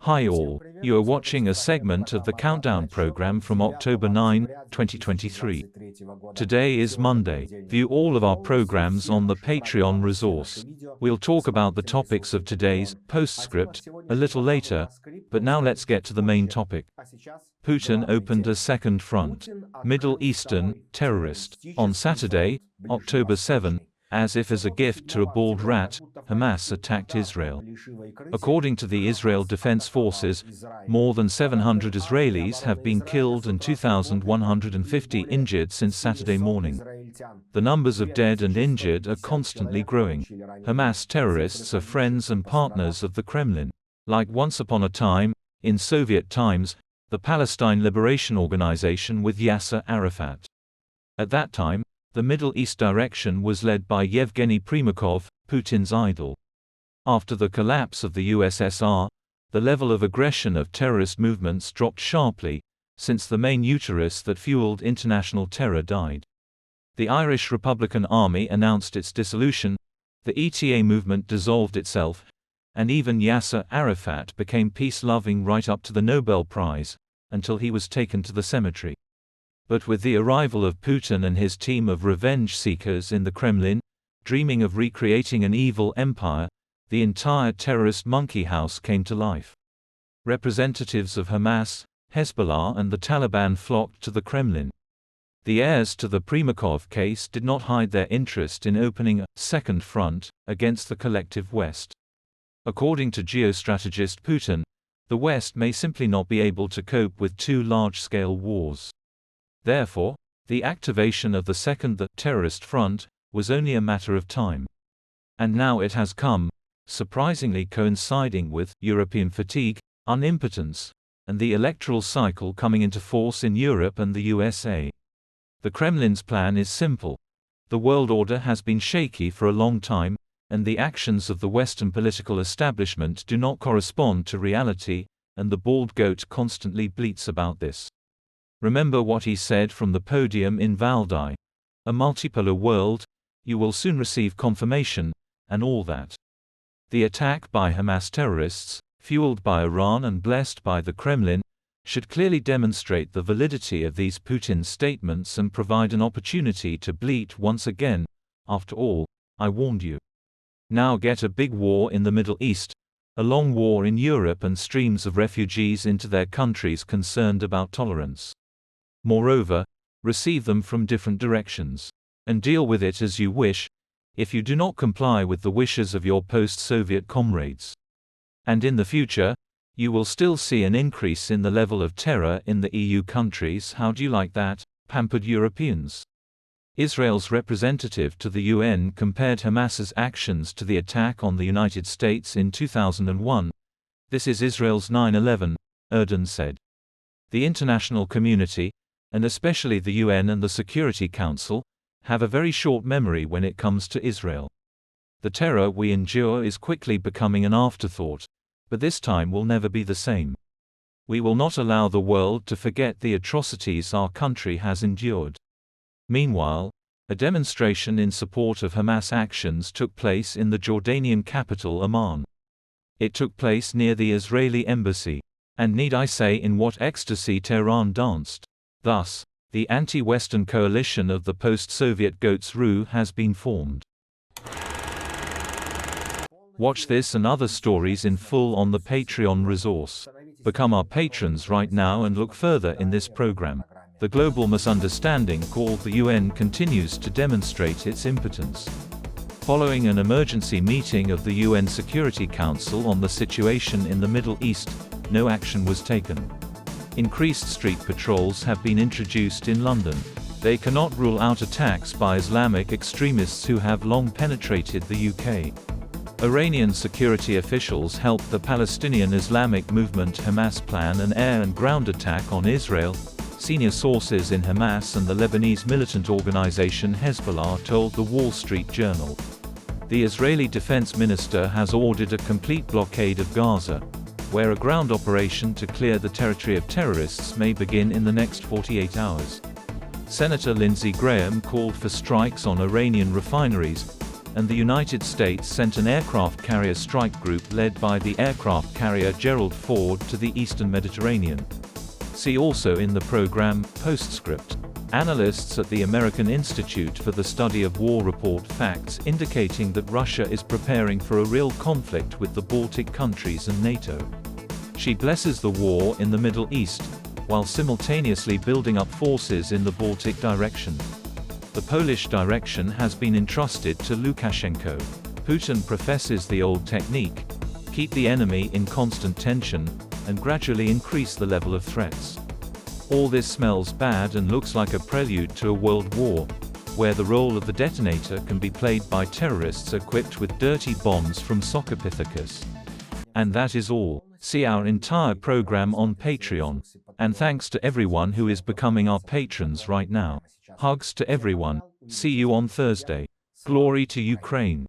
Hi all, you are watching a segment of the Countdown program from October 9, 2023. Today is Monday. View all of our programs on the Patreon resource. We'll talk about the topics of today's postscript a little later, but now let's get to the main topic. Putin opened a second front. Middle Eastern terrorist. On Saturday, October 7, as if as a gift to a bald rat, Hamas attacked Israel. According to the Israel Defense Forces, more than 700 Israelis have been killed and 2,150 injured since Saturday morning. The numbers of dead and injured are constantly growing. Hamas terrorists are friends and partners of the Kremlin. Like once upon a time, in Soviet times, the Palestine Liberation Organization with Yasser Arafat. At that time, the Middle East direction was led by Yevgeny Primakov, Putin's idol. After the collapse of the USSR, the level of aggression of terrorist movements dropped sharply, since the main uterus that fueled international terror died. The Irish Republican Army announced its dissolution, the ETA movement dissolved itself, and even Yasser Arafat became peace-loving right up to the Nobel Prize, until he was taken to the cemetery. But with the arrival of Putin and his team of revenge seekers in the Kremlin, dreaming of recreating an evil empire, the entire terrorist monkey house came to life. Representatives of Hamas, Hezbollah and the Taliban flocked to the Kremlin. The heirs to the Primakov case did not hide their interest in opening a second front against the collective West. According to geostrategist Putin, the West may simply not be able to cope with two large-scale wars. Therefore, the activation of the second terrorist front was only a matter of time. And now it has come, surprisingly coinciding with European fatigue, unimpotence, and the electoral cycle coming into force in Europe and the USA. The Kremlin's plan is simple. The world order has been shaky for a long time, and the actions of the Western political establishment do not correspond to reality, and the bald goat constantly bleats about this. Remember what he said from the podium in Valdai. A multipolar world, you will soon receive confirmation, and all that. The attack by Hamas terrorists, fueled by Iran and blessed by the Kremlin, should clearly demonstrate the validity of these Putin's statements and provide an opportunity to bleat once again. After all, I warned you. Now get a big war in the Middle East, a long war in Europe and streams of refugees into their countries concerned about tolerance. Moreover, receive them from different directions. And deal with it as you wish, if you do not comply with the wishes of your post-Soviet comrades. And in the future, you will still see an increase in the level of terror in the EU countries. How do you like that, pampered Europeans? Israel's representative to the UN compared Hamas's actions to the attack on the United States in 2001. This is Israel's 9/11, Erdogan said. The international community, and especially the UN and the Security Council, have a very short memory when it comes to Israel. The terror we endure is quickly becoming an afterthought, but this time will never be the same. We will not allow the world to forget the atrocities our country has endured. Meanwhile, a demonstration in support of Hamas actions took place in the Jordanian capital Amman. It took place near the Israeli embassy. And need I say in what ecstasy Tehran danced? Thus, the anti-Western coalition of the post-Soviet goats Ru has been formed. Watch this and other stories in full on the Patreon resource. Become our patrons right now and look further in this program. The global misunderstanding called the UN continues to demonstrate its impotence. Following an emergency meeting of the UN Security Council on the situation in the Middle East, no action was taken. Increased street patrols have been introduced in London. They cannot rule out attacks by Islamic extremists who have long penetrated the UK. Iranian security officials helped the Palestinian Islamic movement Hamas plan an air and ground attack on Israel. Senior sources in Hamas and the Lebanese militant organization Hezbollah told the Wall Street Journal. The Israeli defense minister has ordered a complete blockade of Gaza, where a ground operation to clear the territory of terrorists may begin in the next 48 hours. Senator Lindsey Graham called for strikes on Iranian refineries, and the United States sent an aircraft carrier strike group led by the aircraft carrier Gerald Ford to the eastern Mediterranean. See also in the program, Postscript. Analysts at the American Institute for the Study of War report facts indicating that Russia is preparing for a real conflict with the Baltic countries and NATO. She blesses the war in the Middle East, while simultaneously building up forces in the Baltic direction. The Polish direction has been entrusted to Lukashenko. Putin professes the old technique: keep the enemy in constant tension, and gradually increase the level of threats. All this smells bad and looks like a prelude to a world war, where the role of the detonator can be played by terrorists equipped with dirty bombs from Socopithecus. And that is all. See our entire program on Patreon. And thanks to everyone who is becoming our patrons right now. Hugs to everyone. See you on Thursday. Glory to Ukraine.